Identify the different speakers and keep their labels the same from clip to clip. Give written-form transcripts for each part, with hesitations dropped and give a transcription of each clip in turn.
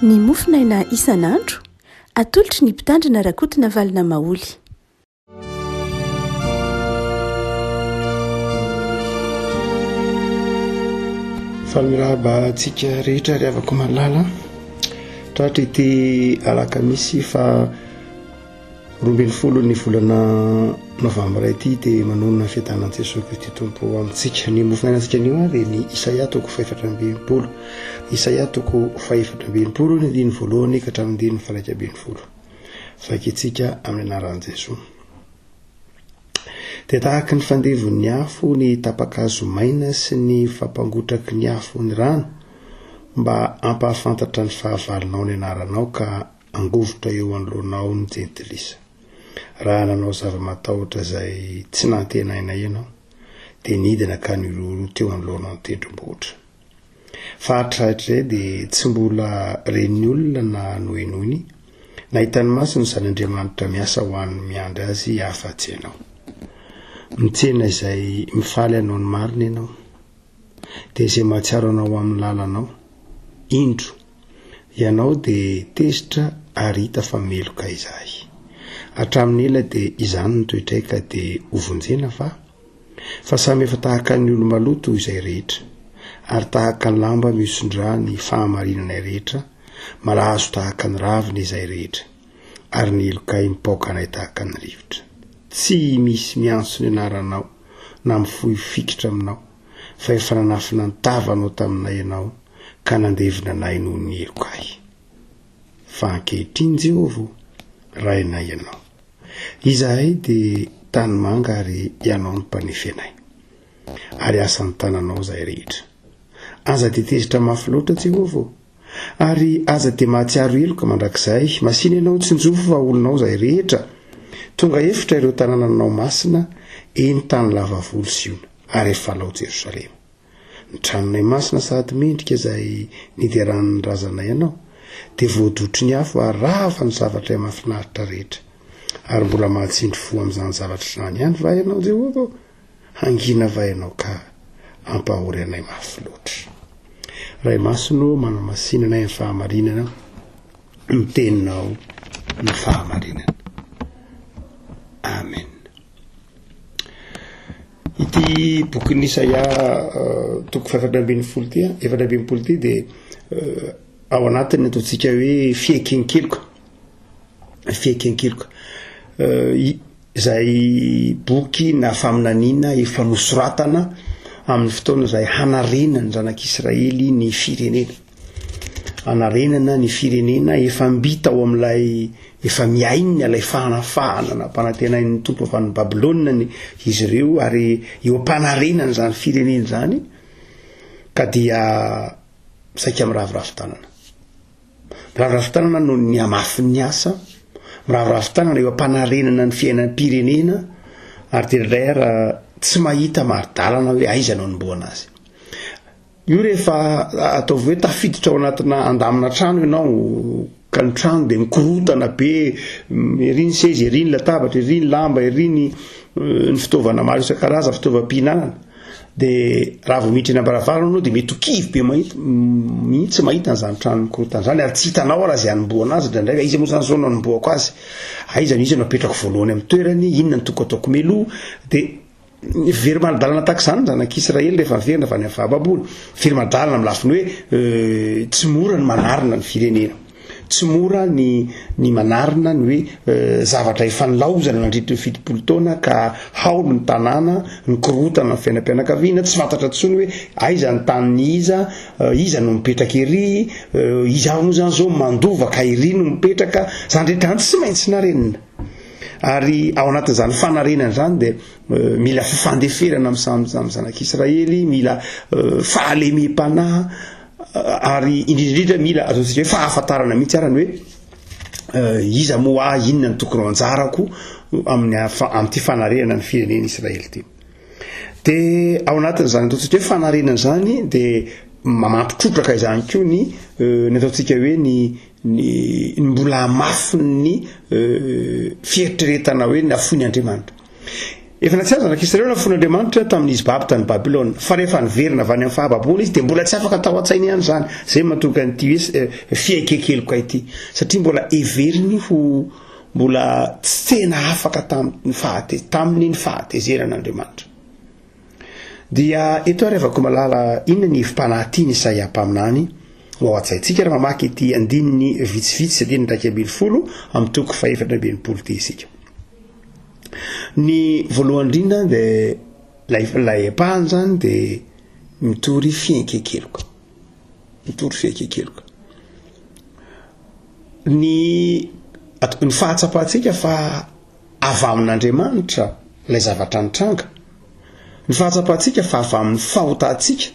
Speaker 1: Ny mofinaina isan'andro atolotry ny mpitandrina rakotina valina maoly.
Speaker 2: Famirahaba antsika rehetra ry avako malala tratra ity alakamisy fa 12 ny volana novambra ity dia manonona fiadanan'i Jesosy Kristy Tompo amintsika. Ny mofinaina antsika anio dia ny Isaia toko 420, Isaia toko 420 ny andiny voalohany ka hatramin'ny andiny 120. Vakintsika amin'ny anaran'i Jesosy. Dia tahaka ny fandevon'ny afo ny tapakazo maina sy ny fampangotraky ny afo ny rano mba ampahafantatra ny fahavalinao ny anaranao ka angovotra eo anoloanao ny jentilisa. Raha nanao zava-matahotra izay tsy nantenaina ianao dia nidina ka nilolo teo anoloanao ny tendrombohitra. Fa hatrahatr'izay dia tsy mbola reny olona na noenoiny nahitany masony zan'Andriamanitra miasa ho an'ny miandry azy hafa-tsy ianao. Mitsena izay mifaly anao ny marina ianao dia izay mahatsiaro anao amin'ny lalanao indro ianao dia tezitra ary hita fa meloka izahay. Hatramin'ny ela dia izany ny toetraika dia hovonjena fa samy efa tahaka ny olo maloto izay rehetra ary tahaka ny lamba misondra ny fahamarinana rehetra malazo tahaka ny ravina izay rehetra ary ny elokay mipaokanay tahaka ny rivotra. Tsy misy miantso ny anaranao na mifohy fikitra aminao fa efa nanafina ny tavanao taminay ianao ka nandevina anay noho ny elokay. Fa ankehitriny Jehovah rainay ianao. Izahay dia tany manga ary ianao ny mpanefy anay ary asan'ny tananao izay rehetra. Aza dia tezitra mafy loatra Jehovah ary aza dia mahatsiaro eloka mandrakizay. Masina ianao tsy njofo fa olonao izay rehetra. Tonga efitra ireo tanànanao masina eny tany lava volo Siona ary efa lao Jerosalema. Ny tranonay masina sady mendrika izay nideran'ny razanay ianao dia voadotry ny afo ary rava ny zavatra mahafinaritra rehetra ary mbola mahatsindry fo amin'izany zavatra izany ihany va ianao Jehovah. Hangina va ianao ka ampahory anay mafy loatra. Ray masino manamasinanay ny fahamarinana miteninao ny fahamarinana. Amen. Ity bokin'ny Isaia toko 420 ty dia ao anatiny ataontsika hoe fiekenkeloka. Izay boky na faminaniana efa nosoratana amin'ny fotoana izay hanarenana ny zanak'Israely ny firenena. Hanarenana ny firenena efa mbita ao amin'ilay efa miainina ilay fahanafahana na mpanantenain'ny tompo avy any Babilôna izy ireo ary eo am-panarenana izany firenena izany ka dia saika miravoravo-tanana. Miravoravo-tanana noho ny hamafin'ny asa, miravoravo-tanana eo am-panarenana ny fiainan'ny pirenena ary diraiara tsy mahita maridalana hoe aiza no anomboana azy. Io rehefa ataovy hoe tafiditra ao anatina andamina trano ianao ka ny trano dia mikorotana be, ery ny sezy, ery ny latabatra, ery ny lamba, ery ny fitaovana maro isan-karazany, fitaovam-pihinanana. Dia raha vao miditra eny am-baravarana anao dia mety ho kivy be mihitsy mahita an'izany trano mikorotana izany ary tsy hitanao raha izay hanomboana azy. Ndraindray aiza moa izany zao no hanomboako azy, aiza izy no apetrako voalohany amin'ny toerany, inona no toko ataoko meloa. Dia very maladalana tahaka izany zanak'Israely rehefa miverina avy any amin'ny fahababoly. Very maladalana amin'ny lafiny hoe tsy mora ny manarina ny firenena, tsy mora ny manarina ny hoe zavatra efa nilaozana nandritra ny 70 taona ka haolo ny tanàna, ny korotana ny fiainam-pianakaviana, tsy fantatra intsony hoe aiza ny tanin'ny iza no mipetraka ery, iza moa izany zao mandovaka ery no mipetraka, izany rehetra any tsy maintsy narenina. Ary ao anatin'izany fanarenana izany dia mila fifandeferana amin'ny zanak'Israely, mila fahalemem-panahy ary indrindrindra mila ataontsika hoe fahafantarana mihitsy arany hoe iza moa inona ny tokony anjarako amin'ity fanarenana ny firenena Israely ity. Dia ao anatin'izany ataontsika hoe fanarenana izany dia mampitrotraka izany koa ny ataontsika hoe ny mbola mafy ny fieritreretana hoe nafoin'ny Andriamanitra. efa natsiaza anak'Israely na fon'Andriamanitra tamin'izy baby tany Babilôna fa rehefa niverina avy any amin'ny fahababoana izy dia mbola tsy afaka atao an-tsainy ihany zany zay mahatonga an'ity hoe fiaikekeloka ity satria mbola everiny ho mbola tsy tena afaka tamin'ny fahatezeran'Andriamanitra. Dia eto arevako malala inona ny hevim-panahy ny Isaia mpaminany ho ao an-tsaintsika raha mamaky ity andininy vitsivitsy andininy 110 amin'ny toko 420 isika. Ny voalohany indrindra dia lay epahany zany dia mitory fiaikekeloka. Ny fahatsapantsika fa avy amin'Andriamanitra ilay zavatra nitranga. Ny fahatsapantsika fa avy amin'ny fahotantsika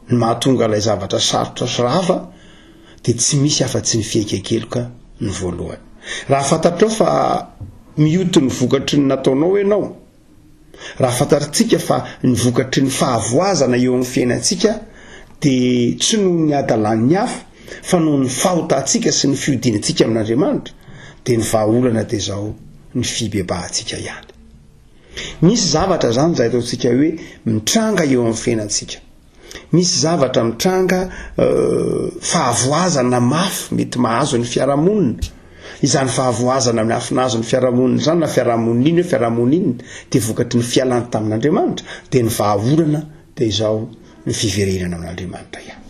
Speaker 2: ny mahatonga ilay zavatra sarotra sy rava dia tsy misy afa-tsy ny fiaikekeloka ny voalohany. Raha fantatrao fa mioty ny vokatry ny nataonao ianao, raha fantatritsika fa ny vokatry ny fahavoazana eo amin'ny fiainantsika dia tsy noho ny adalan'ny hafa fa noho ny fahotantsika sy ny fiodinantsika amin'Andriamanitra dia ny vahaolana dia izao ny fibebahantsika ihany. Misy zavatra zany izay ataontsika hoe mitranga eo amin'ny fiainantsika. Misy zavatra mitranga fahavoazana mafy mety mahazo ny fiarahamonina. Izany fahavoazana amin'ny afinazo ny fiarahamonina zany na fiarahamonina dia vokatry ny fialana tamin'Andriamanitra dia ny vahaolana dia izao ny fiverenana amin'Andriamanitra ihany.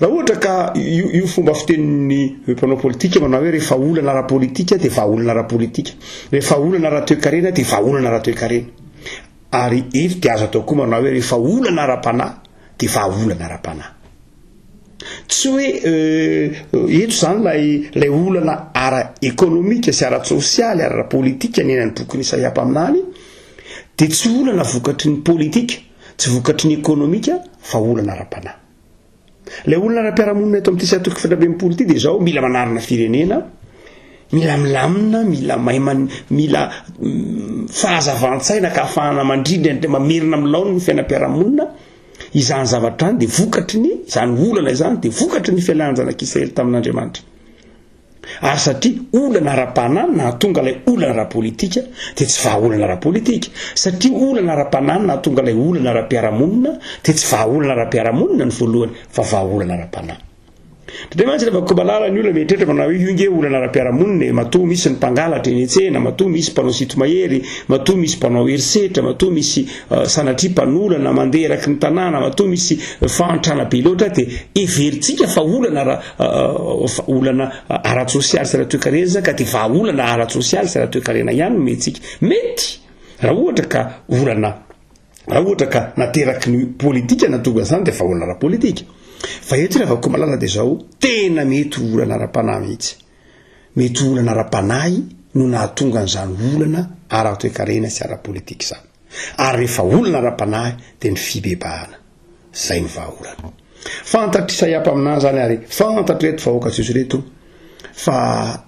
Speaker 2: Raha ohatra ka io fomba fitenin'ny mpanao politika manao hoe rehefa olana ara-politika dia vahaolana ara-politika, rehefa olana ara-toe-karena dia vahaolana ara-toe-karena. Ary eto dia azo atao koa manao hoe rehefa olana ara-panahy dia vahaolana ara-panahy. Tsy hoe eto zany lay olana ara-ekonomika sy ara-tsosialy ara-politika ny enan'ny boky ny Isaia mpaminany dia tsy olana vokatry ny politika, tsy vokatry ny ekonomika fa olana ara-panahy. Ilay olana ara-piarahamonina eto amin'ity 120 ity dia izao mila manarina firenena, mila milamina, mila fahazavan-tsaina ka ahafahana mandrindra mamerina amin'ny laony ny fiainam-piarahamonina. Izany zavatra any dia vokatry ny izany olana izany dia vokatry ny fialan'ny zanak'Israely tamin'Andriamanitra. Ary satria olana ara-panahy nahatonga ilay olana ara-politika dia tsy vahaolana ara-politika. Satria olana ara-panahy nahatonga ilay olana ara-piarahamonina dia tsy vahaolana ara-piarahamonina ny voalohany fa vahaolana ara-panahy. Dia mantsy rehefa kobalala ny olona mieritreritra manao hoe io nge olana ara-piarahamonina, matoa misy ny mpangalatra eny an-tsena, matoa misy mpanao sito-mahery, matoa misy mpanao herisetra, matoa misy sanatria mpanolana mandeha eraky ny tanàna, matoa misy fahantrana be loatra dia everitsika fa olana ara-tsosialy sy ara-toe-karena ka dia vahaolana ara-tsosialy sy ara-toe-karena ihany no mentsika. Mety raha ohatra ka nateraky ny politika natonga zany dia vahaolana ara-politika. Fa eto rehefa koa malala dia izao tena mety olana ara-panahy mihitsy. Mety olana ara-panahy no nahatonga an'izany olana ara-toe-karena sy ara-politika izany. Ary rehefa olana ara-panahy dia ny fibebahana. Zay ny vahaolana. Fantatry Isaia mpaminany zany ary fantatry reto vahoaka Jesu reto fa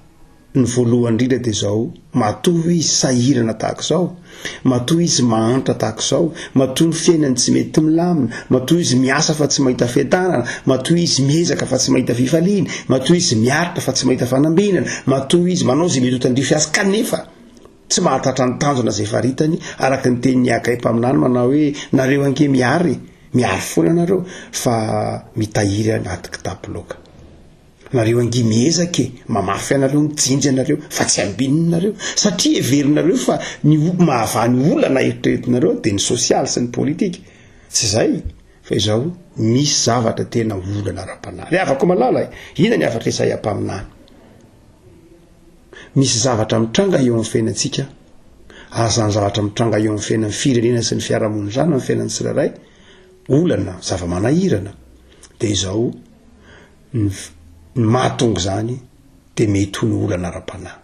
Speaker 2: ny voalohany indrindra dia izao matoa hoe izy sahirana tahaka izao, matoa izy mahantra tahaka izao, matoa ny fiainany tsy mety milamina, matoa izy miasa fa tsy mahita fiadanana, matoa izy miezaka fa tsy mahita fifaliana, matoa izy miaritra fa tsy mahita fanambinana, matoa izy manao izay mety ho tandrify azy kanefa tsy mahatatra ny tanjona izay faritany. Araka ny tenin'ny Akay mpaminany manao hoe nareo ange miary foana nareo fa mitahiry anaty kitapo loka. Nareo angy miezake mamafy anareo mijinjy anareo fa tsy ambininareo satria everinareo fa ny mahavany olana eritreretinareo dia ny sosialy sy ny politika. Tsy zay fa izao misy zavatra tena olana ara-panahy. Re afaka malala ina ny afatra Isaia mpaminany. Misy zavatra mitranga eo amin'ny fiainantsika, ary zany zavatra mitranga eo amin'ny fiainan'ny firenena sy ny fiarahamonina zany amin'ny fiainan'ny tsirairay, olana zava-manahirana dia izao ny mahatonga zany dia mety ho ny olana ara-panahy,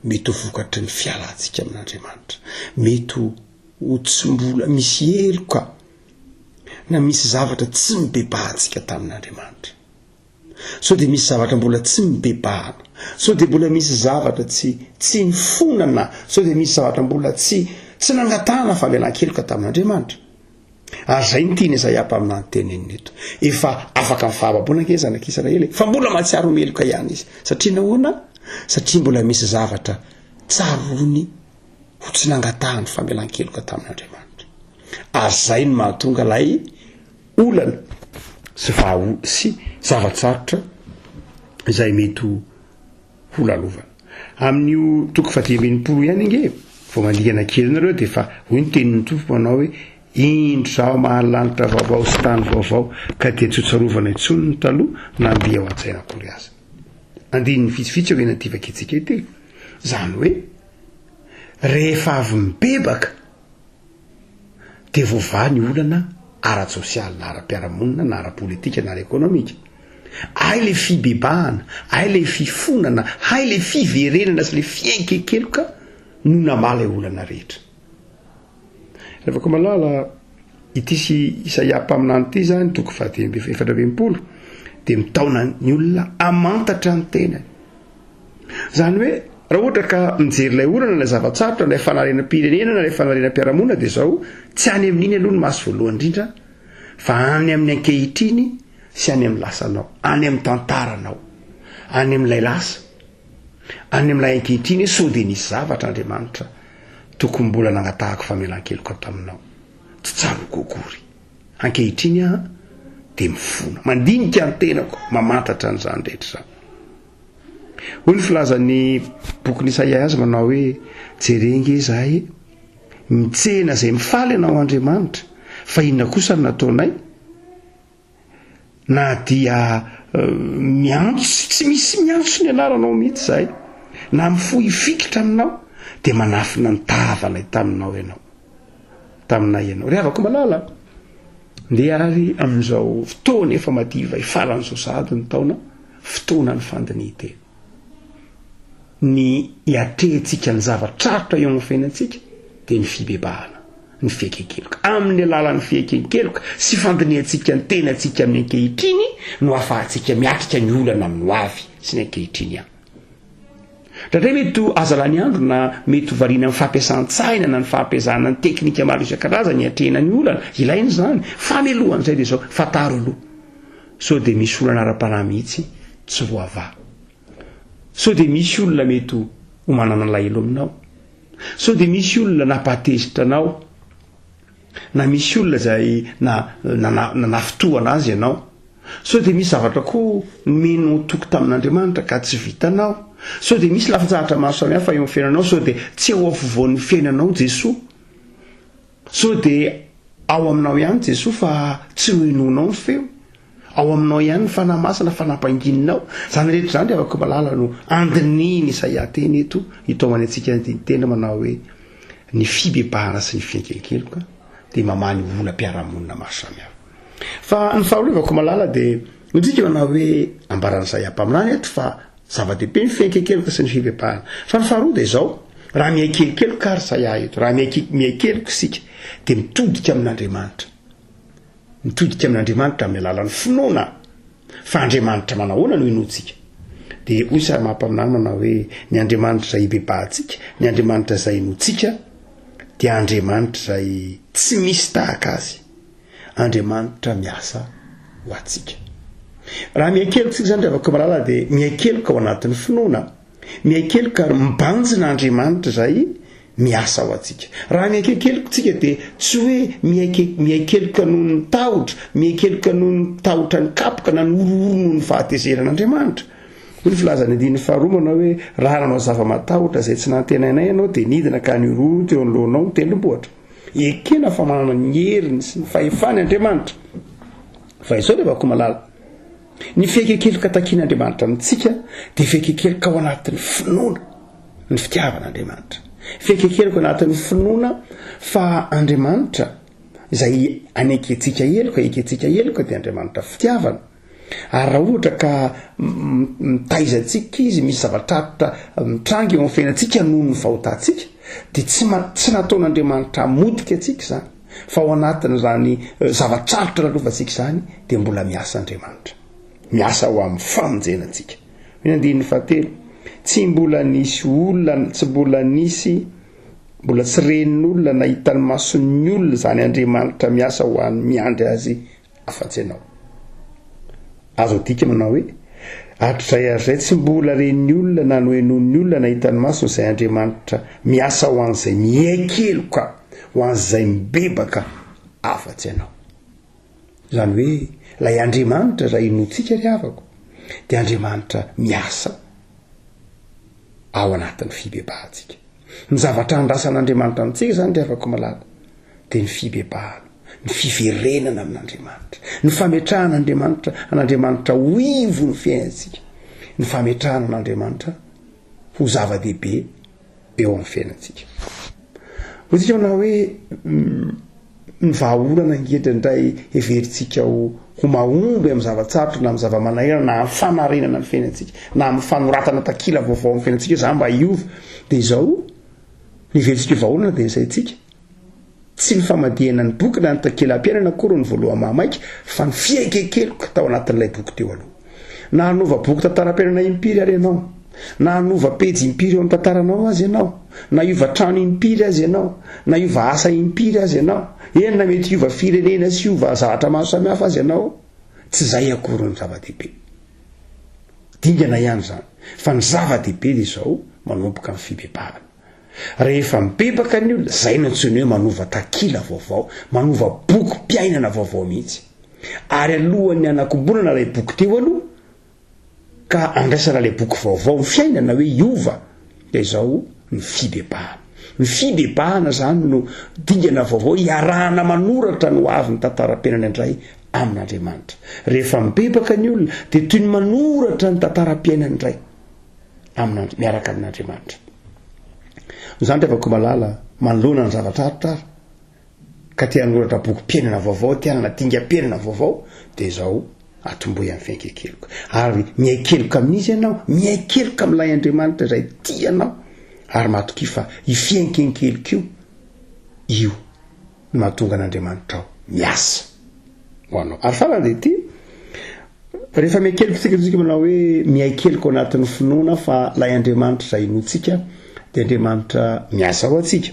Speaker 2: mety ho vokatry ny fialantsika amin'Andriamanitra, mety ho tsy mbola misy heloka na misy zavatra tsy mibebahantsika tamin'Andriamanitra. So dia misy zavatra mbola tsy mibebahana, so dia mbola misy zavatra tsy mifonana, so dia misy zavatra mbola tsy nangatahana famelan-keloka tamin'Andriamanitra. Ary zay ny tiany Isaia mpaminany teneniny eto. Efa afaka mifahababoana ange zanak'Israely fa mbola mahatsiaro meloka ihany izy. Satria nahoana? Satria mbola misy zavatra tsarony ho tsy nangatahany famelan-keloka tamin'Andriamanitra. Ary zay no mahatonga lay olana sy zavatsarotra izay mety ho lalovana. Amin'io toko 10 ihany inge vao mandingana kely nareo dia fa hoy ny tenin'ny Tompo manao hoe indro zao mahalanitra vaovao sy tany vaovao ka dia tsotsarovana intsony ny taloha na andia ao an-tsaina akory azy. Andininy vitsivitsy eo eny ativakitsika ity zany hoe rehefa avy mibebaka dia voavaha ny olana ara-tsosialy na ara-piaramonina na ara-politika na ara-ekonomika. Ay le fibebahana, ay le fifonana, ay le fiverenana sy le fiaikekeloka no namala olana rehetra. Rehefa ko malala ity sy Isaia mpaminany ity zany toko 4:20 dia mitaona ny olona amantatra ny tenany. Zany hoe raha ohatra ka mijery ilay olana ilay zavatsarotra ilay fanarenam-pirenena na ilay fanarenam-piaramonina dia zao tsy any amin'iny aloha ny maso voalohany indrindra fa any amin'ny ankehitriny sy any amin'ny lasanao, any amin'ny tantaranao, any amin'ilay lasa, any amin'ilay ankehitriny sao dia nisy zavatra Andriamanitra tokony mbola nangatahako famelan-keloka taminao, tsy tsaro kokory. Ankehitriny dia mifona, mandinika ny tenako, mamantatra an'izany rehetra izany. Hoy ny filazan'ny bokin'ny Isaia azy manao hoe jerenge izahay mitsena izay mifaly ianao Andriamanitra fa inona kosa no nataonay na dia miantso tsy misy miantso ny anaranao mihitsy izahay na mifohy fikitra aminao dia manafina ny tavanay taminay ianao. Ry havako malala ndeha ary amin'izao fotoana efa madiva ifaran'izao sady ny taona fotoana ny fandinitena ny hiatrehantsika ny zava-trarotra eo amin'ny fiainantsika dia ny fibebahana, ny fiaikekeloka. Amin'ny alalan'ny fiaikekeloka sy fandinihantsika ny tenantsika amin'ny ankehitriny no ahafahantsika miatrika ny olana amin'ny ho avy sy ny ankehitriny ihany. Raha mety azalany andro na mety variana amin'ny fampiasan-tsaina na ny fampiasana ny teknika maro isan-karazany hiatrehana ny olana, ilainy zany. Famelohan'izay dia zao fataro aloha. So dia misy olana ara-panahy mihitsy tsy voavaha. So dia misy olona mety ho manana lahelo aminao. So dia misy olona napatezitra anao. Na misy olona izay nafitohana azy ianao. So dia misy zavatra koa meno toky tamin'Andriamanitra ka tsy vitanao. So dia misy lafin-tsahatra maro samihafa eo amin'ny fiainanao. So dia tsy eo afovoan'ny fiainanao Jesosy. So dia ao aminao ihany Jesosy fa tsy ho inonao ny feo. Ao aminao ihany ny fanamasana, fanampangininao. Zany rehetra zany dia afaka malala no andininy Isaia teny eto hitaomany antsika ny tena manao hoe ny fibebahana sy ny fiaikekeloka dia mamany olam-piaramonina maro samihafa. Fa ny faharoa afaka malala dia nitsika manao hoe ambaran'ny Isaia mpaminany eto fa zava-dehibe ny fiaikekeloka sy ny fibebahana. Fa ny faharoa dia izao raha miaikekeloka ary Isaia eto, raha miaikeloka isika dia mitodika amin'Andriamanitra. Mitodika amin'Andriamanitra amin'ny alalan'ny finoana fa Andriamanitra manahoana no inoantsika. Dia hoy Isaia mampaminany manao hoe ny Andriamanitra izay hibebahantsika, ny Andriamanitra izay inoantsika dia Andriamanitra izay tsy misy tahaka azy, Andriamanitra miasa ho antsika. Raha miaikeloka isika zany rehefa malala dia miaikeloka ao anatin'ny finoana, miaikeloka ary mibanjina Andriamanitra izay miasa ao antsika. Raha miaikekeloka tsika dia tsy hoe miaikeloka noho ny tahotra, miaikeloka noho ny tahotra ny kapoka na ny orooro noho ny fahatezeran'Andriamanitra. Hoy ny filazany andininy faharoa manao hoe raha nanao zava-matahotra izay tsy nantenainay ianao dia nidina ka ny orooro teo anoloanao tendrombohitra. Ekena fa manana ny heriny sy ny fahefany Andriamanitra. Fa izao rehefa ko malala ny fiaikekeloka takian'Andriamanitra amintsika dia fiaikekeloka ao anatin'ny finoana ny fitiavan'Andriamanitra. Fiaikekeloka anatin'ny finoana fa Andriamanitra izay aneketsika eloka dia Andriamanitra fitiavana. Ary raha ohatra ka mitaizantsika izy misy zava-trarotra mitrangy eo amin'ny fiainantsika noho ny fahotantsika dia tsy nataon'Andriamanitra hamodika antsika izany fa ao anatin'izany zava-trarotra lalovantsika izany dia mbola miasa Andriamanitra, miasa ho amin'ny famonjenantsika. Ny andininy fahatelo tsy mbola nisy olona mbola tsy renin'olona nahita ny mason'ny olona zany Andriamanitra miasa ho an'ny miandry azy afa-tsy ianao. Azo adika manao hoe atrizay aryzay tsy mbola ren'ny olona na noenon'ny olona nahitany masony izay Andriamanitra miasa ho an'izay miaikeloka ho an'izay mibebaka afa-tsy ianao. Zany hoe lay Andriamanitra raha inotsika ry havako dia Andriamanitra miasa ao anatin'ny fibebahantsika. Ny zavatra andrasan'Andriamanitra amintsika zany ry havako malala dia ny fibebahana, ny fiverenana amin'Andriamanitra, ny fametrahana an'Andriamanitra ho ivo ny fiainantsika, ny fametrahana an'Andriamanitra ho zava-dehibe eo amin'ny fiainantsika. Hotsika na hoe ny vahaolana angedra indray everitsika ho mahomby amin'ny zavatsarotra na amin'ny zava-manahirana na amin'ny fanarenana ny fiainantsika na amin'ny fanoratana takila vaovao amin'ny fiainantsika zany mba hiova dia izao ny everitsika vahaolana dia isaitsika tsy ny famadihana ny boky na ny takela-piainana akory ny voaloha mahamaika fa ny fiaikekeloka tao anatin'ilay boky teo aloha. Na hanova boky tantaram-piainana impiry ary ianao, na hanova pejy impiry eo amin'ny tantaranao azy ianao, na hiova trano impiry azy ianao, na hiova asa impiry azy ianao, eny na mety hiova firenena sy hiova zavatra maro samihafa azy ianao, tsy zay akory ny zava-dehibe. Dingana ihany zany fa ny zava-dehibe dia izao manomboka amin'ny fibebahana. Rehefa mibebaka ny olona zay no antsony hoe manova takila vaovao, manova boky mpiainana vaovao mihitsy. Ary alohan'ny anakombonana ilay boky teo aloha ka andraisana ilay boky vaovao ny fiainana hoe hiova dia izao ny fibebahana. Ny fibebahana zany no dingana vaovao iarahana manoratra no avy ny tantaram-piainana indray amin'Andriamanitra. Rehefa mibebaka ny olona dia toy ny manoratra ny tantaram-piainana indray miaraka amin'Andriamanitra. Zany rehefa malala manoloana ny zavatra arotra ka tia hanoratra boky mpiainana vaovao, tia hanadinga-piainana vaovao dia izao atomboy amin'ny fiaikekeloka. Ary miaikeloka amin'izy ianao, miaikeloka amin'ilay Andriamanitra izay tianao, ary matoki fa ifiaikekeloka io no mahatonga an'Andriamanitra ao miasa ho anao. Ary farany dia ity rehefa miaikeloka tsika manao hoe miaikeloka ao anatin'ny finoana fa lay Andriamanitra izay inotsika dia Andriamanitra miasa ao antsika.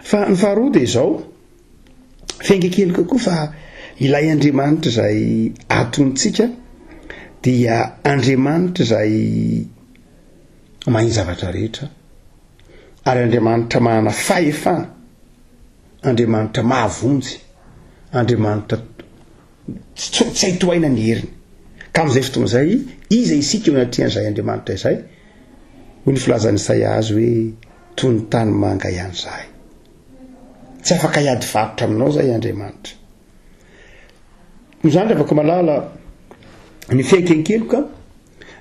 Speaker 2: Fa ny faharoa dia izao fiaikekeloka koa fa ilay Andriamanitra izay atontsika dia Andriamanitra izay mahay zavatra rehetra, ary Andriamanitra manana fahefana, Andriamanitra mahavonjy, Andriamanitra tsy haitohaina ny heriny. Ka amin'izay fotoana izay iza isika eo anatrian'izay Andriamanitra izay hoy ny filazan'ny Isaia azy hoe toy ny tany manga ihany izahay. Tsy afaka hiady varotra aminao izay Andriamanitra. Izany rehefa malala ny fiaikekeloka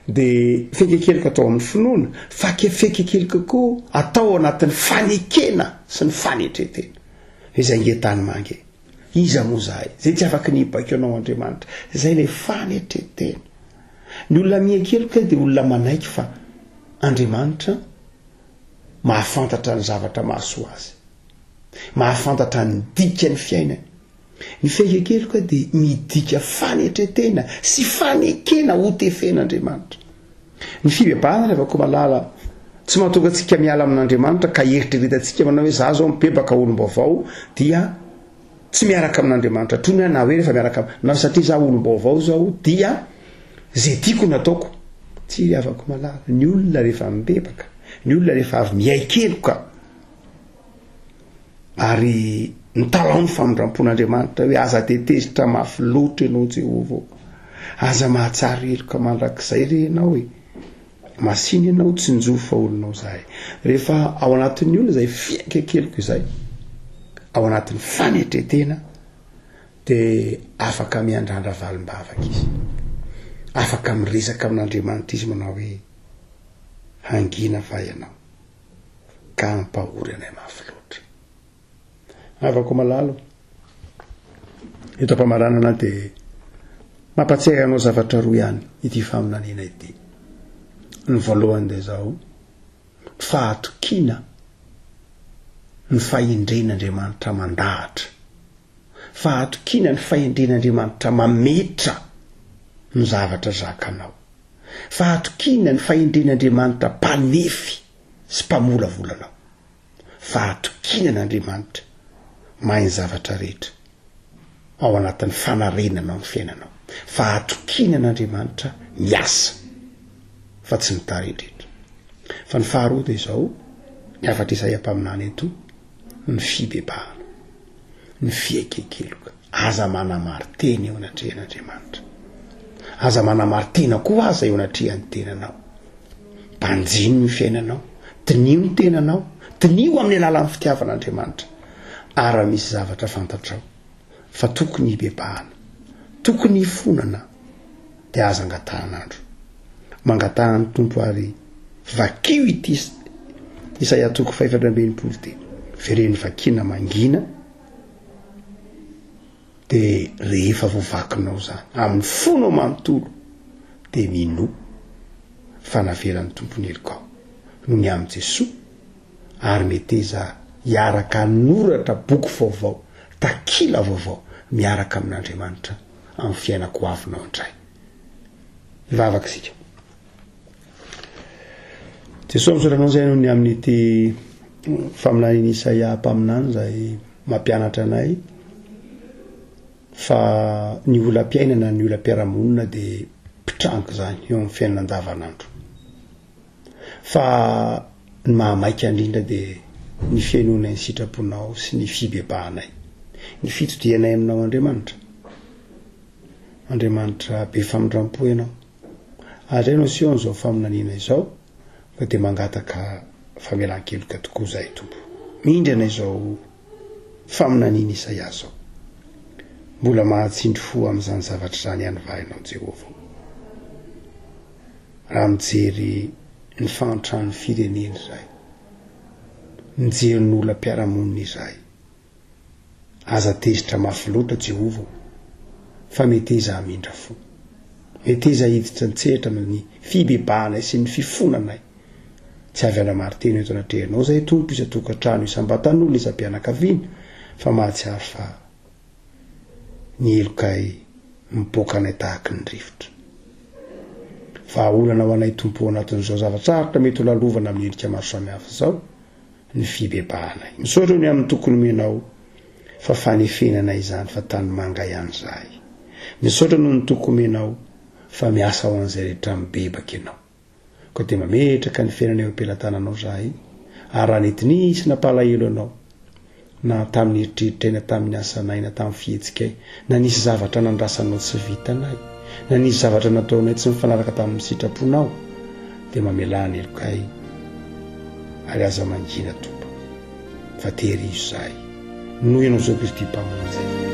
Speaker 2: dia fiaikekeloka atao amin'ny finoana, fa fiaikekeloka koa atao anatin'ny fanekena sy ny fanetretena. Izay ngetany mange iza moa izahay izay tsy afaka nibaka anao Andriamanitra, izay ilay fanetretena. Ny olona miaikeloka dia olona manaiky fa Andriamanitra mahafantatra ny zavatra mahasoa azy, mahafantatra ny dikany fiainany. Ny fiaikekeloka dia midika fanetretena sy fanekena ho tefen'Andriamanitra. Ny fibebahana rehefa malala tsy mahatonga antsika miala amin'Andriamanitra ka eritreretantsika manao hoe za zao mibebaka olom-baovao dia tsy miaraka amin'Andriamanitra trony na hoe rehefa miaraka na satria za olom-baovao zao dia zay tiako nataoko. Tsy afaka malala ny olona rehefa mibebaka, ny olona rehefa avy miaikeloka ary ny talao ny famindram-pon'Andriamanitra hoe aza tetezitra mafy loatra ianao Jehovah, aza mahatsara eloka mandrakizay re ianao e, masiny ianao tsy njofa olonao zahay. Rehefa ao anatin'ny olona izay fiaikekeloka izay, ao anatin'ny fanetretena dia afaka miandrandra valim-bavaka izy, afaka miresaka amin'Andriamanitra izy manao hoe hangina va ianao ka ampahory anay mafy loatra. Afaka malalo eto am-pamaranana dia mampatsiahy anao zavatra roa ihany ity faminaniana ity. Ny voalohany dia izao fahatokiana ny fahendren'Andriamanitra mandahatra, fahatokiana ny fahendren'Andriamanitra mametra ny zavatra zakanao, fahatokiana ny fahendren'Andriamanitra mpanefy sy mpamolavolanao, fahatokiana n'Andriamanitra mahay ny zavatra rehetra ao anatin'ny fanarenanao ny fiainanao, fahatokiana n'Andriamanitra miasa fa tsy nitary indrindra fa ny faharoa dia izao ny afatra isaiam-paminany eto ny fibebahana ny fiekekeloka aza manamary-teny eo anatrehan'Andriamanitra aza manamary-tena koa aza eo anatrehany tenanao mpanjino ny fiainanao tinio ny tenanao tinio amin'ny alalan'ny fitiavan'Andriamanitra ary misy zavatra fantatrao fa tokony hibebahana tokony hifonana dia aza angatahan'andro mangatahany tompo ary vakio ity Isaia 4:20 dia vereny vakina mangina dia rehefa voavakinao zany amin'ny fonao manontolo dia mino fa naveran'ny tompony elikao no ny amin'i Jesosy ary meteza hiaraka noratra boky vaovao takila vaovao miaraka amin'Andriamanitra amin'ny fiainako avinao indray ivavaka isika Jesosy misoranao zay no ny amin'ity faminan'ny Isaia mpaminany zay mampianatra anay fa ny olam-piainana ny olam-piaramonina dia mpitrango zany eo amin'ny fiainana andavanandro fa ny mahamaika indrindra dia ny fiainonay ny sitraponao sy ny fibebahanay ny fitodianay aminao Andriamanitra be famindram-po ianao ary ianao sion zao faminaniana izao ka dia mangataka famelan-keloka tokoa zay tompo mindrana izao faminaniana Isaia zao mbola mahatsindry fo amin'izany zavatra zany ihany vainao Jehova raha mijery ny fantrano firenena izay mijery ny olam-piaramonina izay aza tezitra mafy loatra Jehova fa mety iza hamindra fo mety iza hiditra ntsehatra amin'ny fibebahanay sy ny fifonanay tsy avy ana-mary-teny eto anatrehanao zay tompo isa-tokantrano isam-batan'olo isam-pianakaviana fa mahatsiaro fa ny elokay miboaka anay tahaka ny rivotra fa olana ho anay tompo anatin'izao zava-tsarotra mety ho lalovana amin'ny endrika maro samihafa zao ny fibebahanay misaotra ny amin'ny tokony menao fa fanefenanay izany fa tany manga ihany zahay misaotra no ny tokony menao fa miasa ho an'izay rehetra mibebaka ianao ko dia mametraka ny fiainana eo am-pelantananao zahay ary raha netinisy nampalahelo anao na tamin'ny eritreritra na tamin'ny asanay na tamin'ny fihetsika na nisy zavatra nandrasanao tsy vitanay na nisy zavatra nataonay tsy mifanaraka tamin'ny sitraponao dia mamelany elokay ary aza mangina tompo fa tehirizo zahay noho ianao Jean Kristy mpamonjy